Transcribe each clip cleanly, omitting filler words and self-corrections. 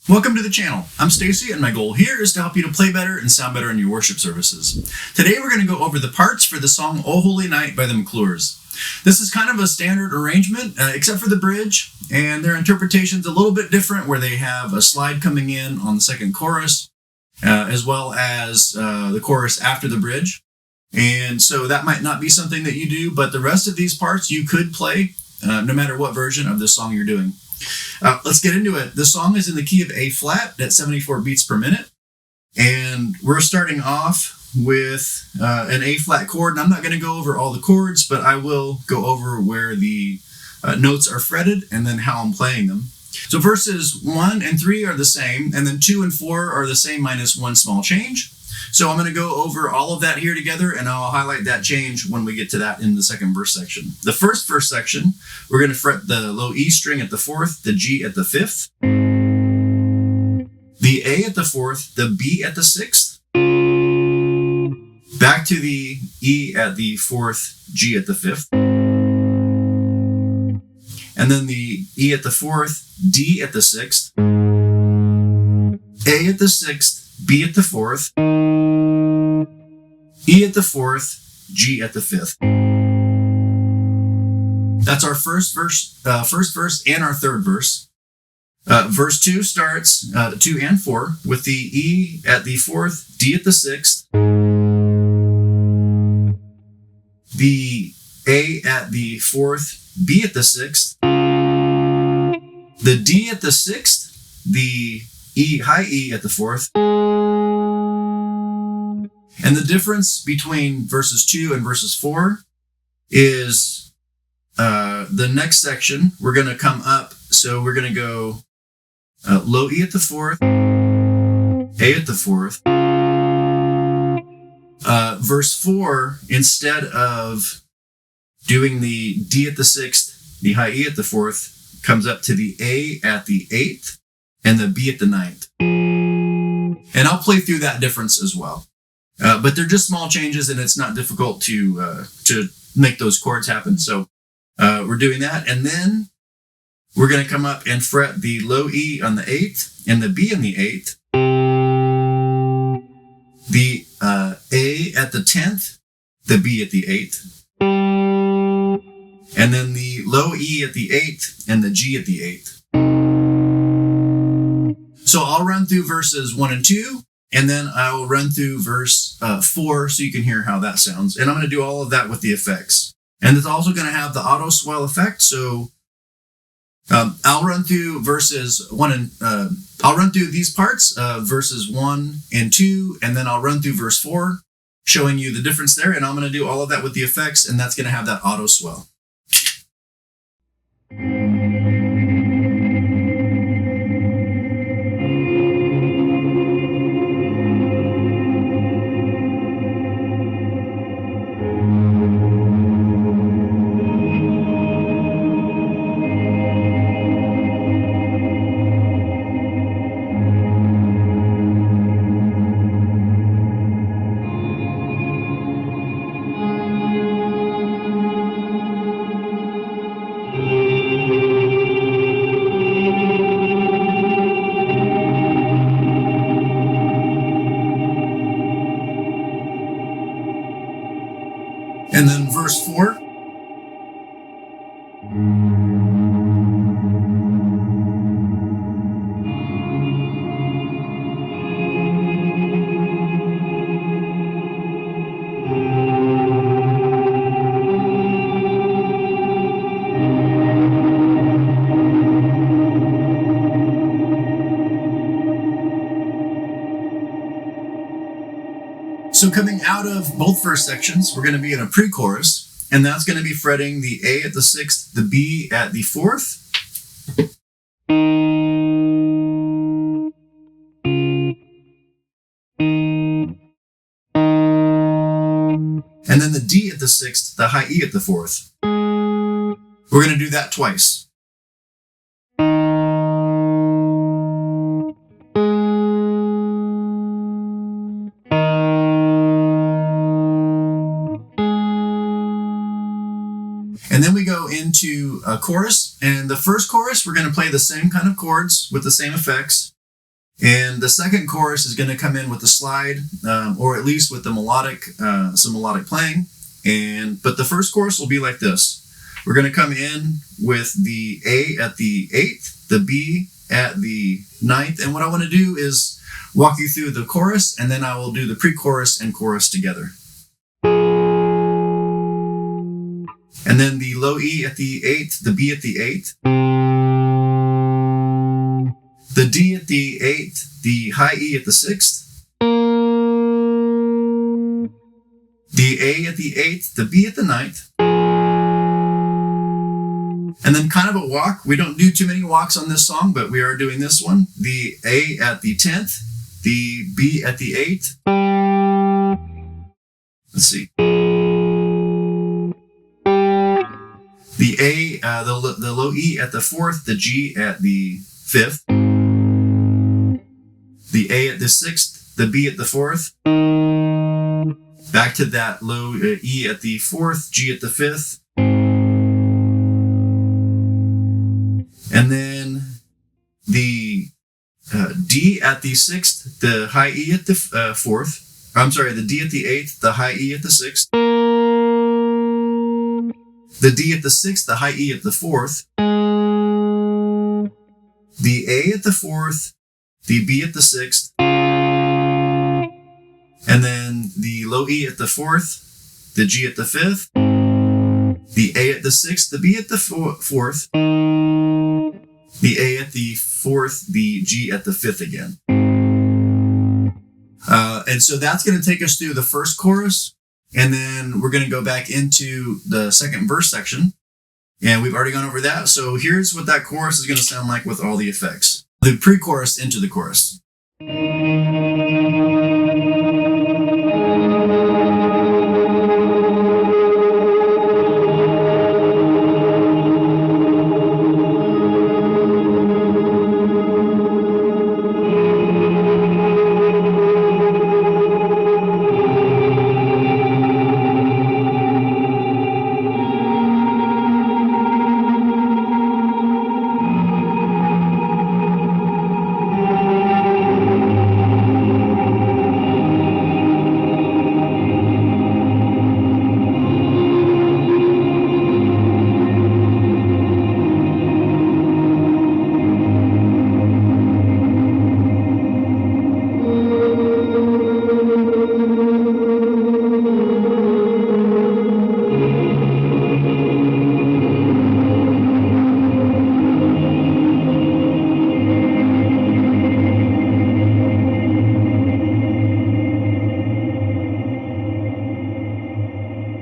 Welcome to the channel. I'm Stacy, and my goal here is to help you to play better and sound better in your worship services. Today we're going to go over the parts for the song "O Holy Night" by the McClures. This is kind of a standard arrangement, except for the bridge, and their interpretation's a little bit different, where they have a slide coming in on the second chorus, as well as the chorus after the bridge. And so that might not be something that you do, but the rest of these parts you could play, no matter what version of this song you're doing. Let's get into it. The song is in the key of A flat at 74 beats per minute. And we're starting off with an A flat chord. And I'm not going to go over all the chords, but I will go over where the notes are fretted and then how I'm playing them. So verses 1 and 3 are the same, and then 2 and 4 are the same minus one small change. So I'm going to go over all of that here together, and I'll highlight that change when we get to that in the second verse section. The first verse section, we're going to fret the low E string at the 4th, the G at the 5th, the A at the 4th, the B at the 6th, back to the E at the 4th, G at the 5th, and then the E at the 4th, D at the 6th, A at the 6th, B at the 4th, E at the 4th, G at the 5th. That's our first verse and our third verse. Verse 2 starts 2 and 4 with the E at the 4th, D at the 6th, the A at the 4th, B at the 6th, the D at the 6th, the E, high E at the 4th. And the difference between verses 2 and verses 4 is the next section. We're going to come up. So we're going to go low E at the 4th, A at the 4th. Verse 4, instead of doing the D at the 6th, the high E at the 4th, comes up to the A at the 8th and the B at the 9th. And I'll play through that difference as well. But they're just small changes, and it's not difficult to make those chords happen. So we're doing that. And then we're going to come up and fret the low E on the 8th and the B on the 8th, the A at the 10th, the B at the 8th, and then the low E at the 8th and the G at the 8th. So I'll run through verses 1 and 2. And then I will run through verse 4 so you can hear how that sounds. And I'm going to do all of that with the effects. And it's also going to have the auto swell effect. So I'll run through verses 1 and I'll run through these parts, verses 1 and 2, and then I'll run through verse 4, showing you the difference there. And I'm going to do all of that with the effects, and that's going to have that auto swell. And then verse 4. So coming out of both verse sections, we're going to be in a pre-chorus, and that's going to be fretting the A at the 6th, the B at the 4th, and then the D at the 6th, the high E at the 4th. We're going to do that twice. And then we go into a chorus, and the first chorus, we're going to play the same kind of chords with the same effects. And the second chorus is going to come in with a slide, or at least with the melodic, some melodic playing. But the first chorus will be like this. We're going to come in with the A at the 8th, the B at the 9th. And what I want to do is walk you through the chorus, and then I will do the pre-chorus and chorus together. And then the low E at the 8th, the B at the 8th, the D at the 8th, the high E at the 6th, the A at the 8th, the B at the 9th, and then kind of a walk. We don't do too many walks on this song, but we are doing this one. The A at the 10th, the B at the 8th. Let's see. The A, the low E at the 4th, the G at the 5th, the A at the 6th, the B at the 4th, back to that low E at the 4th, G at the 5th, and then the D at the 6th, the high E at the 4th, I'm sorry, the D at the 8th, the high E at the 6th, the D at the 6th, the high E at the 4th, the A at the 4th, the B at the 6th, and then the low E at the 4th, the G at the 5th, the A at the 6th, the B at the 4th, the A at the 4th, the G at the 5th again. And so that's going to take us through the first chorus. And then we're going to go back into the second verse section. And we've already gone over that. So here's what that chorus is going to sound like with all the effects. The pre-chorus into the chorus.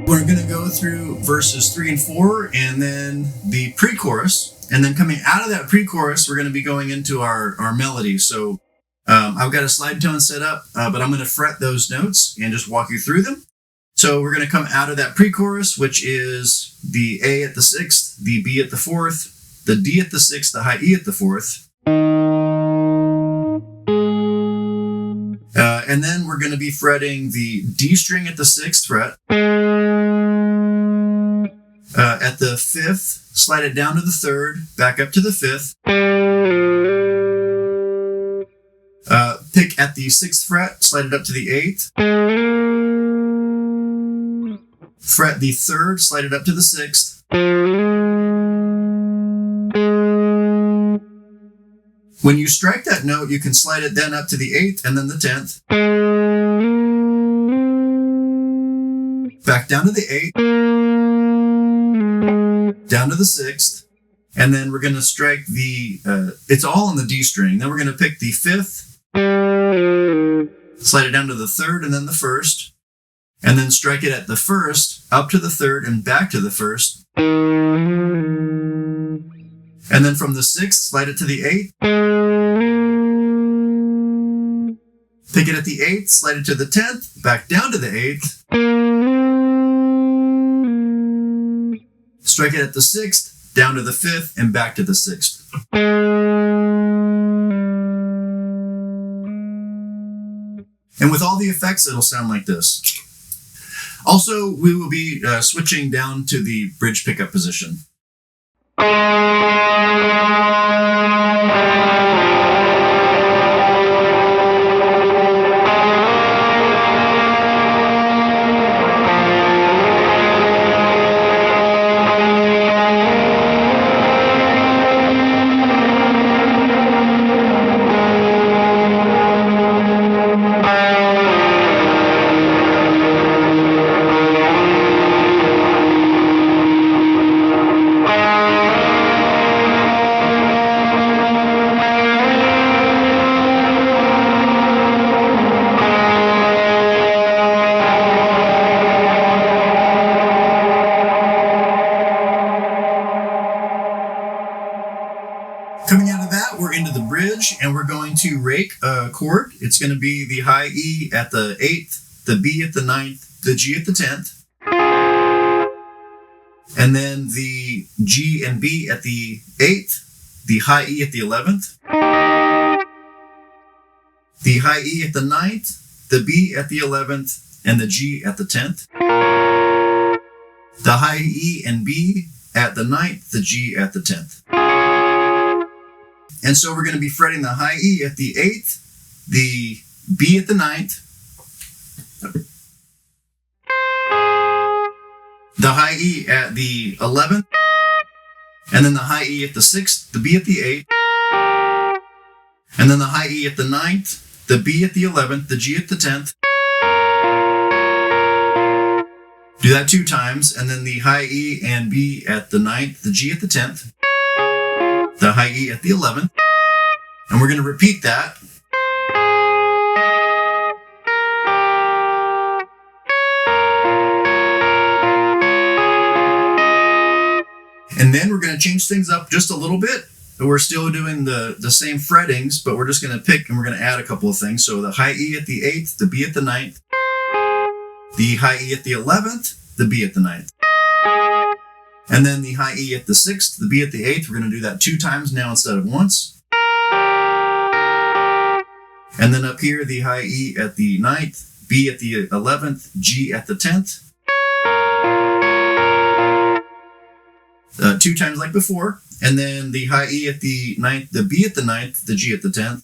We're going to go through verses 3 and 4 and then the pre-chorus. And then coming out of that pre-chorus, we're going to be going into our melody. So I've got a slide tone set up, but I'm going to fret those notes and just walk you through them. So we're going to come out of that pre-chorus, which is the A at the 6th, the B at the 4th, the D at the 6th, the high E at the 4th. And then we're going to be fretting the D string at the 6th fret. At the 5th, slide it down to the 3rd, back up to the 5th. Pick at the 6th fret, slide it up to the 8th. Fret the 3rd, slide it up to the 6th. When you strike that note, you can slide it then up to the 8th and then the 10th. Back down to the 8th. Down to the 6th. And then we're going to strike the, it's all on the D string. Then we're going to pick the 5th. Slide it down to the 3rd and then the 1st. And then strike it at the 1st, up to the 3rd and back to the 1st. And then from the 6th, slide it to the 8th. Pick it at the 8th, slide it to the 10th, back down to the 8th. Strike it at the 6th, down to the 5th, and back to the 6th. And with all the effects, it'll sound like this. Also, we will be switching down to the bridge pickup position. to rake a chord, it's going to be the high E at the 8th, the B at the 9th, the G at the 10th, and then the G and B at the 8th, the high E at the 11th, the high E at the 9th, the B at the 11th, and the G at the 10th, the high E and B at the 9th, the G at the 10th. And so we're going to be fretting the high E at the 8th, the B at the 9th, the high E at the 11th, and then the high E at the 6th, the B at the 8th, and then the high E at the 9th, the B at the 11th, the G at the 10th. Do that 2 times, and then the high E and B at the 9th, the G at the 10th, the high E at the 11th, and we're going to repeat that. And then we're going to change things up just a little bit. We're still doing the same frettings, but we're just going to pick and we're going to add a couple of things. So the high E at the 8th, the B at the 9th, the high E at the 11th, the B at the 9th. And then the high E at the 6th, the B at the 8th. We're going to do that 2 times now instead of once. And then up here, the high E at the 9th, B at the 11th, G at the 10th. 2 times like before. And then the high E at the 9th, the B at the 9th, the G at the 10th.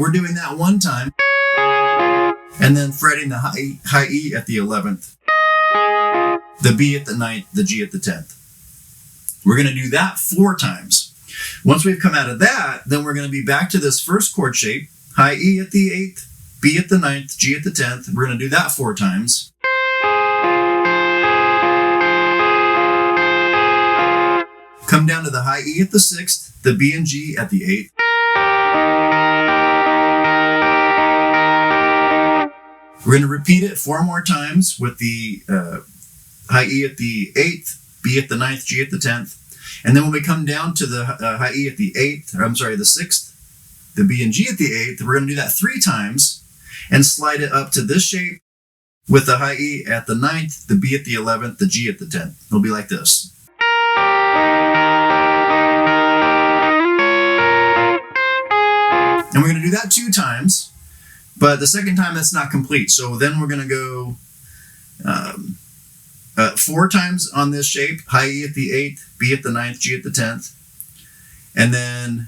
We're doing that 1 time. And then fretting the high E at the 11th, the B at the 9th, the G at the 10th. We're going to do that 4 times. Once we've come out of that, then we're going to be back to this first chord shape, high E at the 8th, B at the 9th, G at the 10th. We're going to do that 4 times. Come down to the high E at the 6th, the B and G at the 8th. We're going to repeat it 4 more times with the high E at the 8th, B at the 9th, G at the 10th. And then when we come down to the high E at the 8th, or I'm sorry, the 6th, the B and G at the 8th, we're going to do that 3 times and slide it up to this shape with the high E at the 9th, the B at the 11th, the G at the 10th. It'll be like this. And we're going to do that 2 times, but the second time that's not complete. So then we're going to go 4 times on this shape, high E at the 8th, B at the 9th, G at the 10th. And then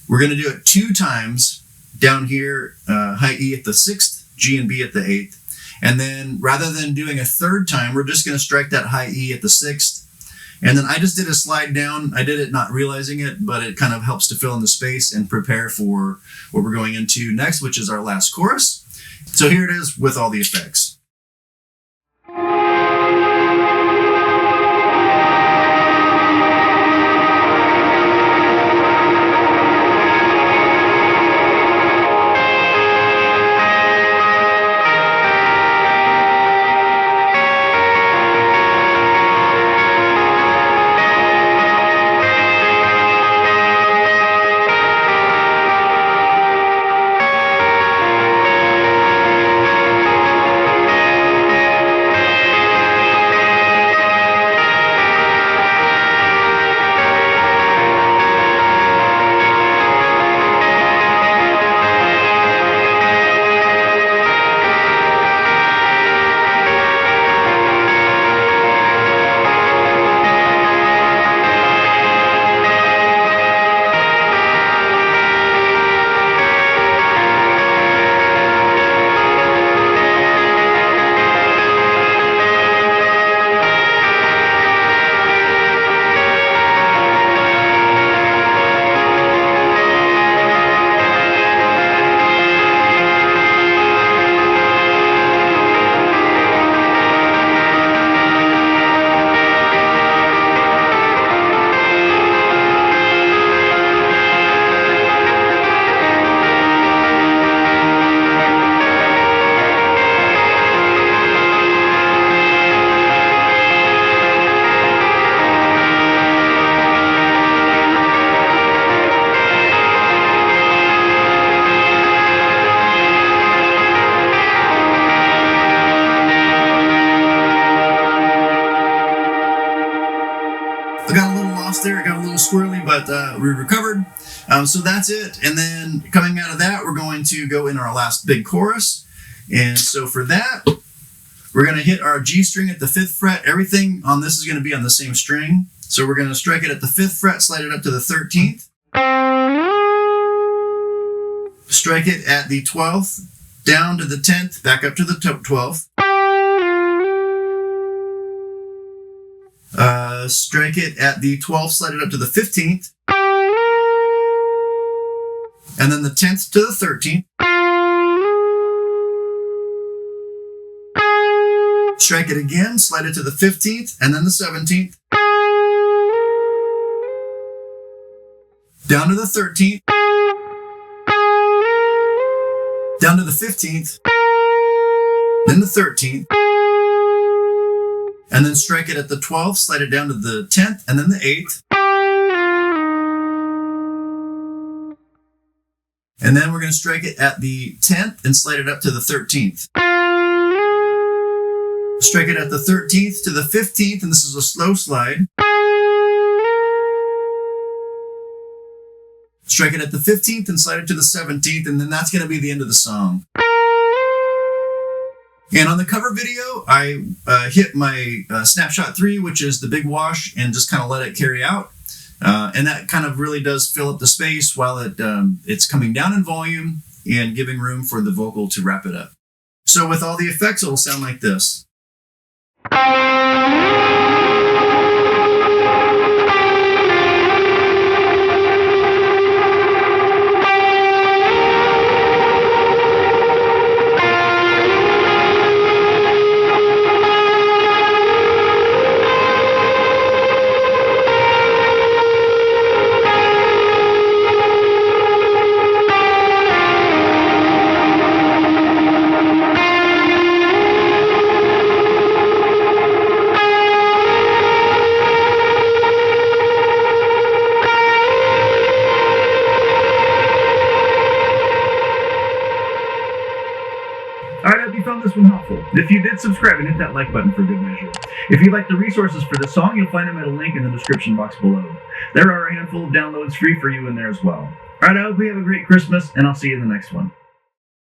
we're going to do it 2 times down here, high E at the 6th, G and B at the 8th. And then rather than doing a 3rd time, we're just going to strike that high E at the 6th. And then I just did a slide down. I did it not realizing it, but it kind of helps to fill in the space and prepare for what we're going into next, which is our last chorus. So here it is with all the effects. little lost there. It got a little squirrely, but we recovered. So that's it. And then coming out of that, we're going to go in our last big chorus. And so for that, we're going to hit our G string at the 5th fret. Everything on this is going to be on the same string. So we're going to strike it at the 5th fret, slide it up to the 13th. Strike it at the 12th, down to the 10th, back up to the 12th. Strike it at the 12th, slide it up to the 15th. And then the 10th to the 13th. Strike it again, slide it to the 15th, and then the 17th. Down to the 13th. Down to the 15th. Then the 13th. And then strike it at the 12th, slide it down to the 10th, and then the 8th. And then we're going to strike it at the 10th and slide it up to the 13th. Strike it at the 13th to the 15th, and this is a slow slide. Strike it at the 15th and slide it to the 17th, and then that's going to be the end of the song. And on the cover video, I hit my snapshot 3, which is the big wash, and just kind of let it carry out. And that kind of really does fill up the space while it's coming down in volume and giving room for the vocal to wrap it up. So with all the effects, it'll sound like this. Alright, I hope you found this one helpful. If you did, subscribe and hit that like button for good measure. If you'd like the resources for this song, you'll find them at a link in the description box below. There are a handful of downloads free for you in there as well. Alright, I hope you have a great Christmas, and I'll see you in the next one.